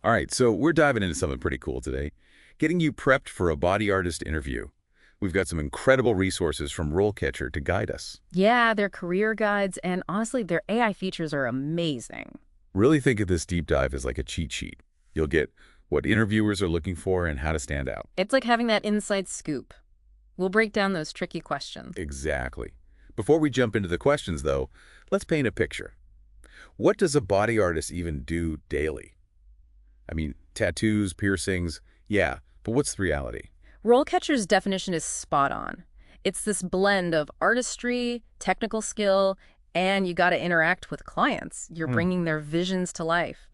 All right, so we're diving into something pretty cool today, getting you prepped for a body artist interview. We've got some incredible resources from RoleCatcher to guide us. Yeah, their career guides and honestly, their AI features are amazing. Really think of this deep dive as like a cheat sheet. You'll get what interviewers are looking for and how to stand out. It's like having that inside scoop. We'll break down those tricky questions. Exactly. Before we jump into the questions, though, let's paint a picture. What does a body artist even do daily? I mean, tattoos, piercings, yeah, but what's the reality? RoleCatcher's definition is spot on. It's this blend of artistry, technical skill, and you got to interact with clients. You're bringing their visions to life.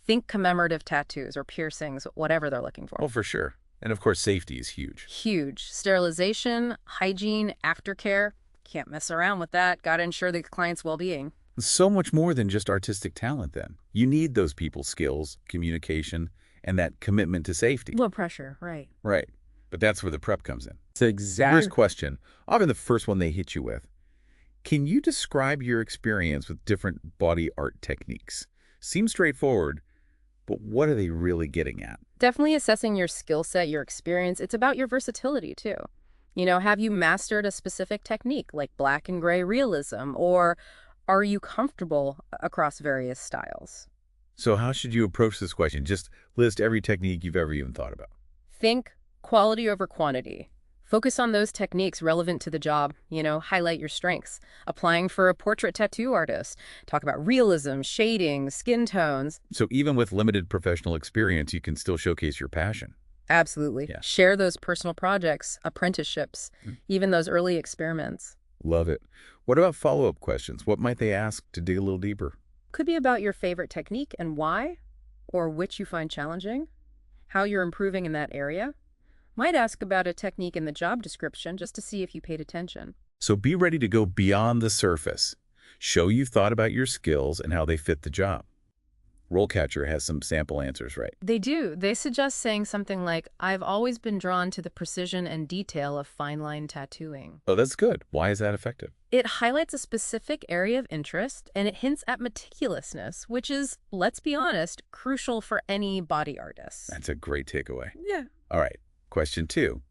Think commemorative tattoos or piercings, whatever they're looking for. Oh, for sure. And of course, safety is huge. Huge. Sterilization, hygiene, aftercare. Can't mess around with that. Got to ensure the client's well-being. So much more than just artistic talent, then. You need those people skills, communication, and that commitment to safety. Low pressure, right. Right. But that's where the prep comes in. It's exactly. First question, often the first one they hit you with. Can you describe your experience with different body art techniques? Seems straightforward, but what are they really getting at? Definitely assessing your skill set, your experience. It's about your versatility, too. Have you mastered a specific technique like black and gray realism, or are you comfortable across various styles? So how should you approach this question? Just list every technique you've ever even thought about. Think quality over quantity. Focus on those techniques relevant to the job, highlight your strengths. Applying for a portrait tattoo artist, talk about realism, shading, skin tones. So even with limited professional experience, you can still showcase your passion. Absolutely. Yeah. Share those personal projects, apprenticeships, even those early experiments. Love it. What about follow-up questions? What might they ask to dig a little deeper? Could be about your favorite technique and why, or which you find challenging, how you're improving in that area. Might ask about a technique in the job description just to see if you paid attention. So be ready to go beyond the surface. Show you've thought about your skills and how they fit the job. RoleCatcher has some sample answers, right? They do. They suggest saying something like, I've always been drawn to the precision and detail of fine line tattooing. Oh, that's good. Why is that effective? It highlights a specific area of interest, and it hints at meticulousness, which is, let's be honest, crucial for any body artist. That's a great takeaway. Yeah. All right. Question 2.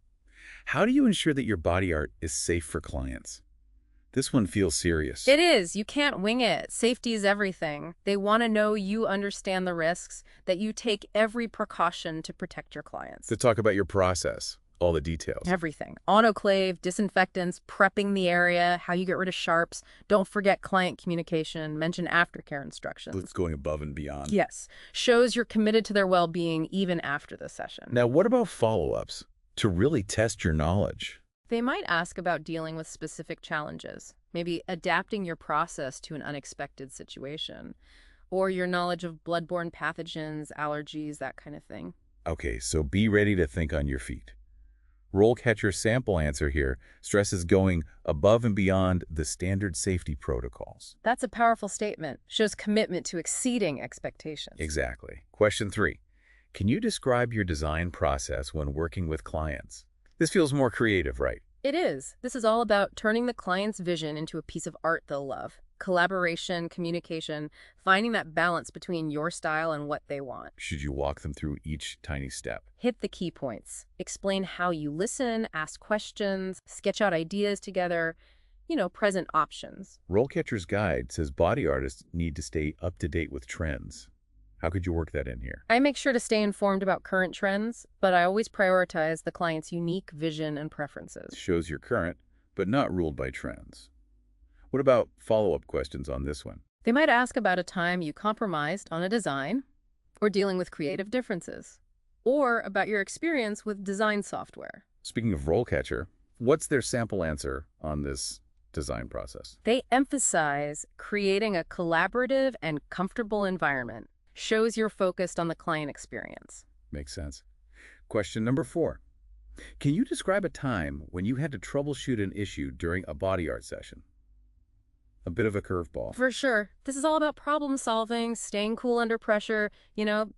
How do you ensure that your body art is safe for clients? This one feels serious. It is. You can't wing it. Safety is everything. They want to know you understand the risks, that you take every precaution to protect your clients. To talk about your process, all the details. Everything. Autoclave, disinfectants, prepping the area, how you get rid of sharps. Don't forget client communication. Mention aftercare instructions. It's going above and beyond. Yes. Shows you're committed to their well-being even after the session. Now, what about follow-ups to really test your knowledge? They might ask about dealing with specific challenges, maybe adapting your process to an unexpected situation, or your knowledge of bloodborne pathogens, allergies, that kind of thing. Okay, so be ready to think on your feet. RoleCatcher's sample answer here stresses going above and beyond the standard safety protocols. That's a powerful statement. Shows commitment to exceeding expectations. Exactly. Question 3. Can you describe your design process when working with clients? This feels more creative, right? It is. This is all about turning the client's vision into a piece of art they'll love. Collaboration, communication, finding that balance between your style and what they want. Should you walk them through each tiny step? Hit the key points. Explain how you listen, ask questions, sketch out ideas together, present options. RoleCatcher's guide says body artists need to stay up to date with trends. How could you work that in here? I make sure to stay informed about current trends, but I always prioritize the client's unique vision and preferences. Shows you're current, but not ruled by trends. What about follow-up questions on this one? They might ask about a time you compromised on a design, or dealing with creative differences, or about your experience with design software. Speaking of RoleCatcher, what's their sample answer on this design process? They emphasize creating a collaborative and comfortable environment. Shows you're focused on the client experience. Makes sense. Question number 4. Can you describe a time when you had to troubleshoot an issue during a body art session? A bit of a curveball. For sure. This is all about problem solving, staying cool under pressure.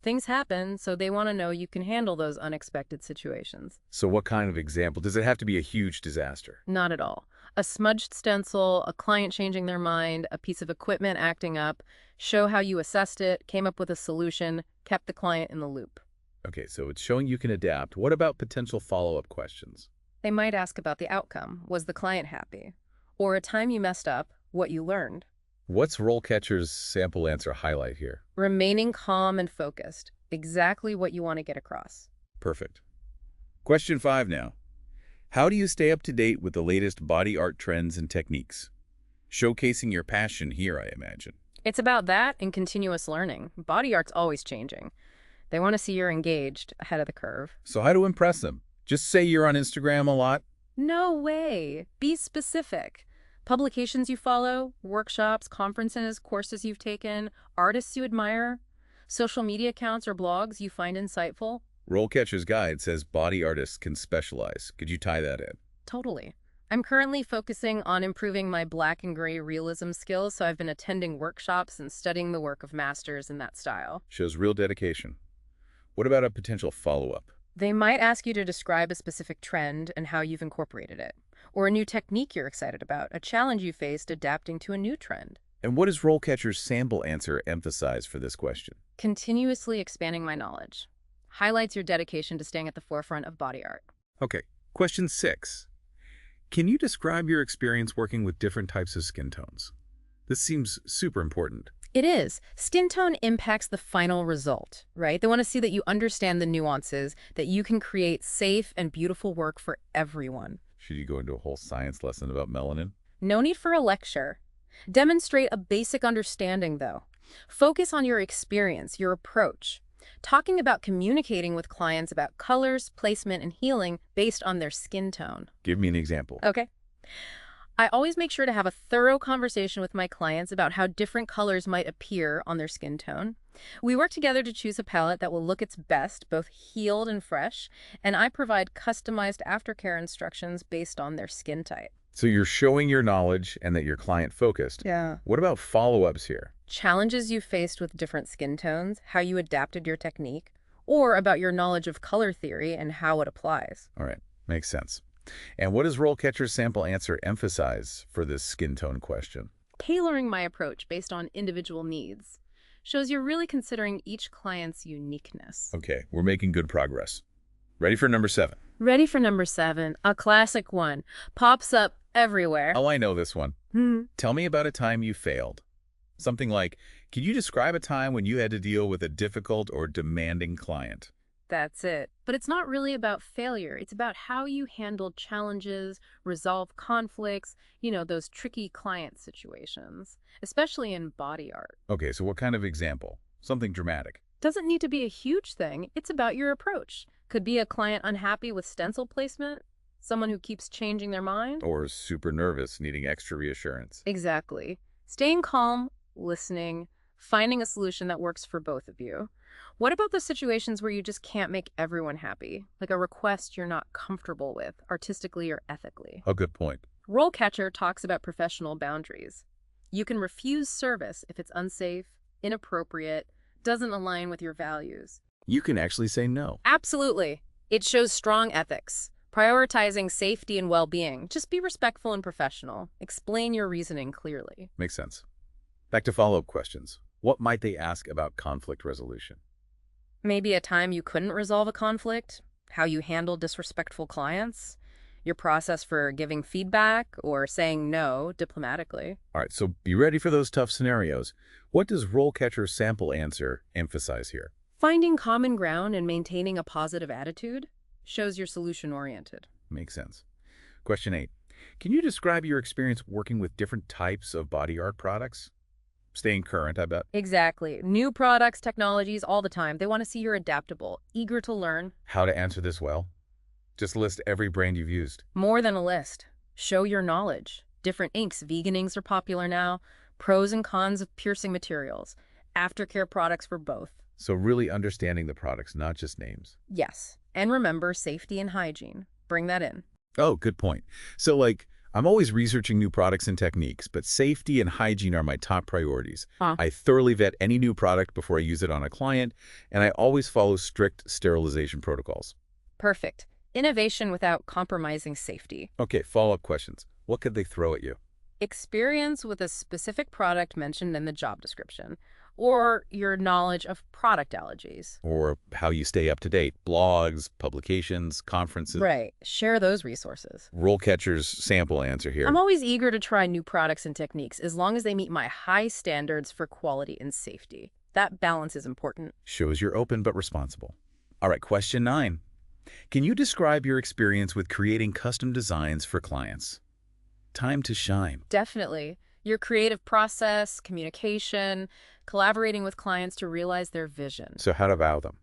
Things happen, so they want to know you can handle those unexpected situations. So what kind of example? Does it have to be a huge disaster? Not at all. A smudged stencil, a client changing their mind, a piece of equipment acting up. Show how you assessed it, came up with a solution. kept the client in the loop. Okay, so it's showing you can adapt. What about potential follow-up questions? They might ask about the outcome. Was the client happy? Or a time you messed up, what you learned. What's RoleCatcher's sample answer highlight here? Remaining calm and focused. Exactly what you want to get across. Perfect. Question 5 now. How do you stay up to date with the latest body art trends and techniques? Showcasing your passion here, I imagine. It's about that and continuous learning. Body art's always changing. They want to see you're engaged, ahead of the curve. So how to impress them? Just say you're on Instagram a lot? No way. Be specific. Publications you follow, workshops, conferences, courses you've taken, artists you admire, social media accounts or blogs you find insightful. RoleCatcher's guide says body artists can specialize. Could you tie that in? Totally. I'm currently focusing on improving my black and gray realism skills, so I've been attending workshops and studying the work of masters in that style. Shows real dedication. What about a potential follow-up? They might ask you to describe a specific trend and how you've incorporated it, or a new technique you're excited about, a challenge you faced adapting to a new trend. And what does RoleCatcher's sample answer emphasize for this question? Continuously expanding my knowledge. Highlights your dedication to staying at the forefront of body art. Okay, question 6. Can you describe your experience working with different types of skin tones? This seems super important. It is. Skin tone impacts the final result, right? They want to see that you understand the nuances, that you can create safe and beautiful work for everyone. Should you go into a whole science lesson about melanin? No need for a lecture. Demonstrate a basic understanding, though. Focus on your experience, your approach. Talking about communicating with clients about colors, placement, and healing based on their skin tone. Give me an example. Okay. I always make sure to have a thorough conversation with my clients about how different colors might appear on their skin tone. We work together to choose a palette that will look its best, both healed and fresh, and I provide customized aftercare instructions based on their skin type. So you're showing your knowledge and that you're client-focused. Yeah. What about follow-ups here? Challenges you faced with different skin tones, how you adapted your technique, or about your knowledge of color theory and how it applies. All right, makes sense. And what does RoleCatcher's sample answer emphasize for this skin tone question? Tailoring my approach based on individual needs shows you're really considering each client's uniqueness. Okay, we're making good progress. Ready for number 7? Ready for number 7, a classic one. Pops up everywhere. Oh, I know this one. Tell me about a time you failed. Something like, can you describe a time when you had to deal with a difficult or demanding client? That's it. But it's not really about failure. It's about how you handled challenges, resolve conflicts, those tricky client situations, especially in body art. Okay, so what kind of example? Something dramatic. Doesn't need to be a huge thing. It's about your approach. Could be a client unhappy with stencil placement, someone who keeps changing their mind. Or super nervous, needing extra reassurance. Exactly. Staying calm, listening, finding a solution that works for both of you. What about the situations where you just can't make everyone happy? Like a request you're not comfortable with, artistically or ethically. Oh, good point. RoleCatcher talks about professional boundaries. You can refuse service if it's unsafe, inappropriate, doesn't align with your values. You can actually say no. Absolutely. It shows strong ethics, prioritizing safety and well-being. Just be respectful and professional. Explain your reasoning clearly. Makes sense. Back to follow-up questions. What might they ask about conflict resolution? Maybe a time you couldn't resolve a conflict, how you handle disrespectful clients, your process for giving feedback or saying no diplomatically. All right, so be ready for those tough scenarios. What does RoleCatcher's sample answer emphasize here? Finding common ground and maintaining a positive attitude shows you're solution-oriented. Makes sense. Question 8. Can you describe your experience working with different types of body art products? Staying current, I bet. Exactly. New products, technologies, all the time. They want to see you're adaptable, eager to learn. How to answer this well? Just list every brand you've used. More than a list. Show your knowledge. Different inks. Vegan inks are popular now. Pros and cons of piercing materials. Aftercare products for both. So really understanding the products, not just names. Yes. And remember safety and hygiene. Bring that in. Oh, good point. So I'm always researching new products and techniques, but safety and hygiene are my top priorities. I thoroughly vet any new product before I use it on a client, and I always follow strict sterilization protocols. Perfect. Innovation without compromising safety. Okay, follow-up questions. What could they throw at you? Experience with a specific product mentioned in the job description, or your knowledge of product allergies. Or how you stay up to date, blogs, publications, conferences. Right. Share those resources. RoleCatcher's sample answer I'm here always eager to try new products and techniques as long as they meet my high standards for quality and safety. That balance is important. shows you're open but responsible. All right, question 9. Can you describe your experience with creating custom designs for clients? Time to shine. Definitely. Your creative process, communication, collaborating with clients to realize their vision. So how to vow them?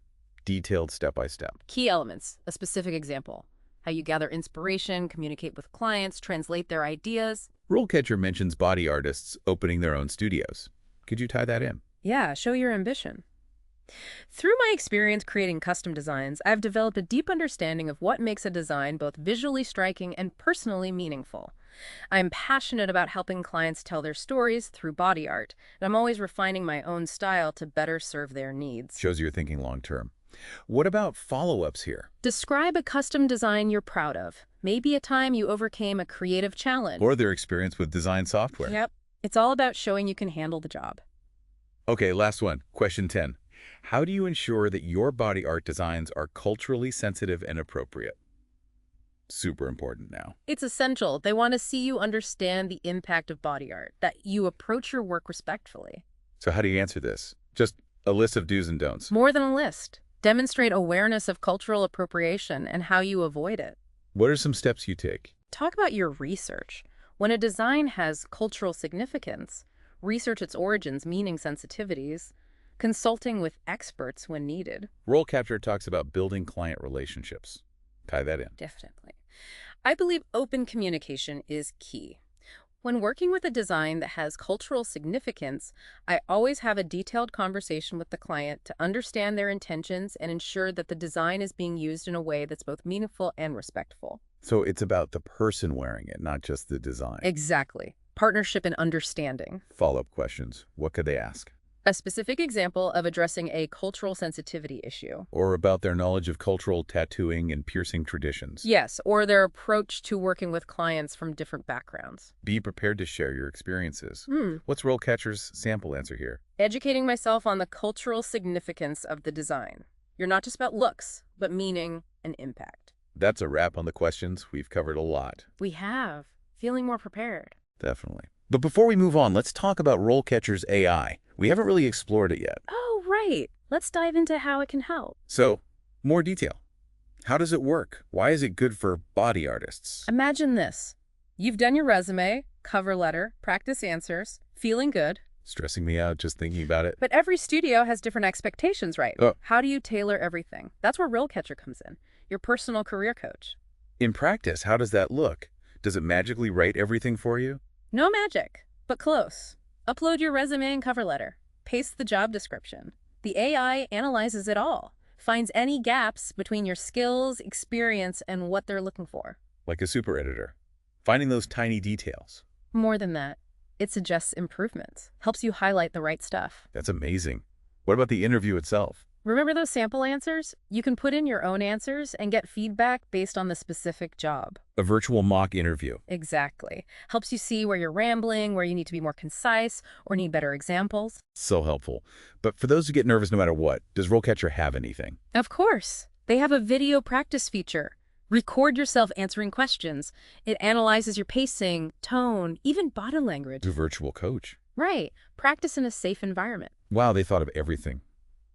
Detailed step-by-step. Key elements, a specific example. How you gather inspiration, communicate with clients, translate their ideas. RoleCatcher mentions body artists opening their own studios. Could you tie that in? Yeah, show your ambition. Through my experience creating custom designs, I've developed a deep understanding of what makes a design both visually striking and personally meaningful. I'm passionate about helping clients tell their stories through body art, and I'm always refining my own style to better serve their needs. Shows you're thinking long-term. What about follow-ups here? Describe a custom design you're proud of. Maybe a time you overcame a creative challenge. Or their experience with design software. Yep. It's all about showing you can handle the job. Okay, last one. Question 10. How do you ensure that your body art designs are culturally sensitive and appropriate? Super important now. It's essential. They want to see you understand the impact of body art, that you approach your work respectfully. So how do you answer this? Just a list of do's and don'ts. More than a list. Demonstrate awareness of cultural appropriation and how you avoid it. What are some steps you take? Talk about your research. When a design has cultural significance, research its origins, meaning, sensitivities, consulting with experts when needed. RoleCatcher talks about building client relationships. Tie that in. Definitely. I believe open communication is key. When working with a design that has cultural significance, I always have a detailed conversation with the client to understand their intentions and ensure that the design is being used in a way that's both meaningful and respectful. So it's about the person wearing it, not just the design. Exactly. Partnership and understanding. Follow-up questions. What could they ask? A specific example of addressing a cultural sensitivity issue. Or about their knowledge of cultural tattooing and piercing traditions. Yes, or their approach to working with clients from different backgrounds. Be prepared to share your experiences. What's RoleCatcher's sample answer here? Educating myself on the cultural significance of the design. You're not just about looks, but meaning and impact. That's a wrap on the questions. We've covered a lot. We have. Feeling more prepared. Definitely. But before we move on, let's talk about RoleCatcher's AI. We haven't really explored it yet. Oh, right. Let's dive into how it can help. So, more detail. How does it work? Why is it good for body artists? Imagine this. You've done your resume, cover letter, practice answers, feeling good. Stressing me out just thinking about it. But every studio has different expectations, right? Oh. How do you tailor everything? That's where RoleCatcher comes in, your personal career coach. In practice, how does that look? Does it magically write everything for you? No magic, but close. Upload your resume and cover letter. Paste the job description. The AI analyzes it all, finds any gaps between your skills, experience, and what they're looking for. Like a super editor. Finding those tiny details. More than that, it suggests improvements, helps you highlight the right stuff. That's amazing. What about the interview itself? Remember those sample answers? You can put in your own answers and get feedback based on the specific job. A virtual mock interview. Exactly. Helps you see where you're rambling, where you need to be more concise, or need better examples. So helpful. But for those who get nervous no matter what, does RoleCatcher have anything? Of course. They have a video practice feature. Record yourself answering questions. It analyzes your pacing, tone, even body language. A virtual coach. Right. Practice in a safe environment. Wow, they thought of everything.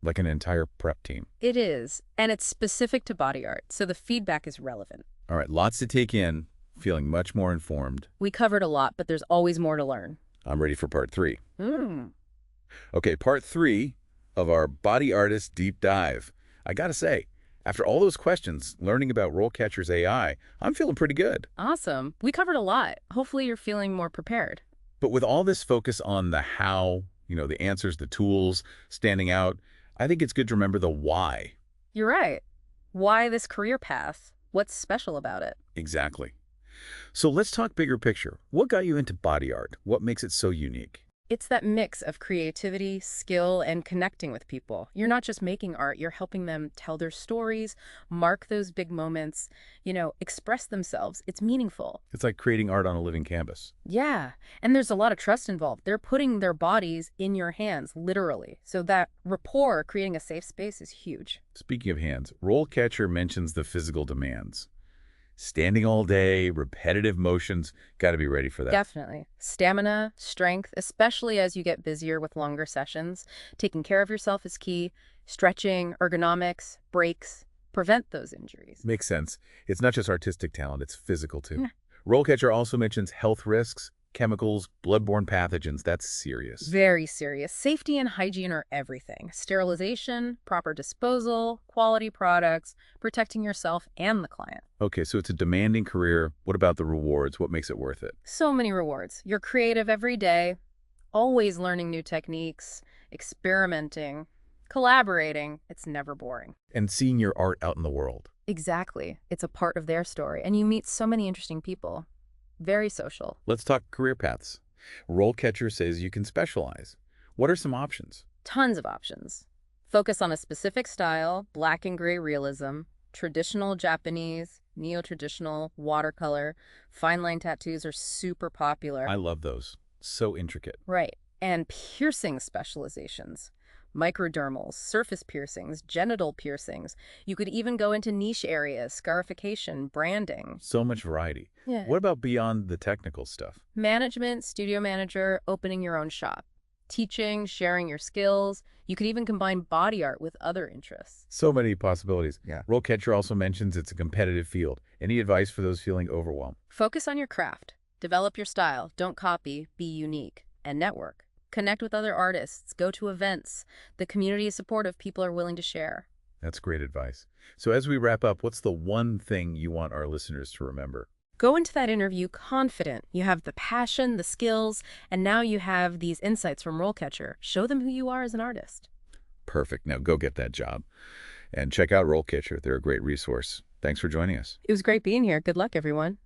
Like an entire prep team. It is. And it's specific to body art, so the feedback is relevant. All right, lots to take in. Feeling much more informed. We covered a lot, but there's always more to learn. I'm ready for part 3. Okay, part 3 of our body artist deep dive. I gotta say, after all those questions, learning about RoleCatcher's AI, I'm feeling pretty good. Awesome. We covered a lot. Hopefully you're feeling more prepared. But with all this focus on the how, the answers, the tools, standing out, I think it's good to remember the why. You're right. Why this career path? What's special about it? Exactly. So let's talk bigger picture. What got you into body art? What makes it so unique? It's that mix of creativity, skill, and connecting with people. You're not just making art, you're helping them tell their stories, mark those big moments, express themselves. It's meaningful. It's like creating art on a living canvas. Yeah, and there's a lot of trust involved. They're putting their bodies in your hands, literally. So that rapport, creating a safe space, is huge. Speaking of hands, RoleCatcher mentions the physical demands. Standing all day, repetitive motions, got to be ready for that. Definitely. Stamina, strength, especially as you get busier with longer sessions. Taking care of yourself is key. Stretching, ergonomics, breaks, prevent those injuries. Makes sense. It's not just artistic talent, it's physical too. Yeah. RoleCatcher also mentions health risks, chemicals, bloodborne pathogens. That's serious. Very serious. Safety and hygiene are everything. Sterilization, proper disposal, quality products, protecting yourself and the client. Okay, so it's a demanding career. What about the rewards? What makes it worth it? So many rewards. You're creative every day, always learning new techniques, experimenting, collaborating. It's never boring. And seeing your art out in the world. Exactly. It's a part of their story. And you meet so many interesting people. Very social. Let's talk career paths. RoleCatcher says you can specialize. What are some options? Tons of options. Focus on a specific style, black and gray realism, traditional Japanese, neo-traditional, watercolor, fine line tattoos are super popular. I love those. So intricate. Right. And piercing specializations. Microdermals, surface piercings, genital piercings. You could even go into niche areas, scarification, branding. So much variety. Yeah. What about beyond the technical stuff? Management, studio manager, opening your own shop. Teaching, sharing your skills. You could even combine body art with other interests. So many possibilities. Yeah. RoleCatcher also mentions it's a competitive field. Any advice for those feeling overwhelmed? Focus on your craft. Develop your style. Don't copy. Be unique. And network. Connect with other artists. Go to events. The community is supportive. People are willing to share. That's great advice. So as we wrap up, what's the one thing you want our listeners to remember? Go into that interview confident. You have the passion, the skills, and now you have these insights from RoleCatcher. Show them who you are as an artist. Perfect. Now go get that job. And check out RoleCatcher. They're a great resource. Thanks for joining us. It was great being here. Good luck, everyone.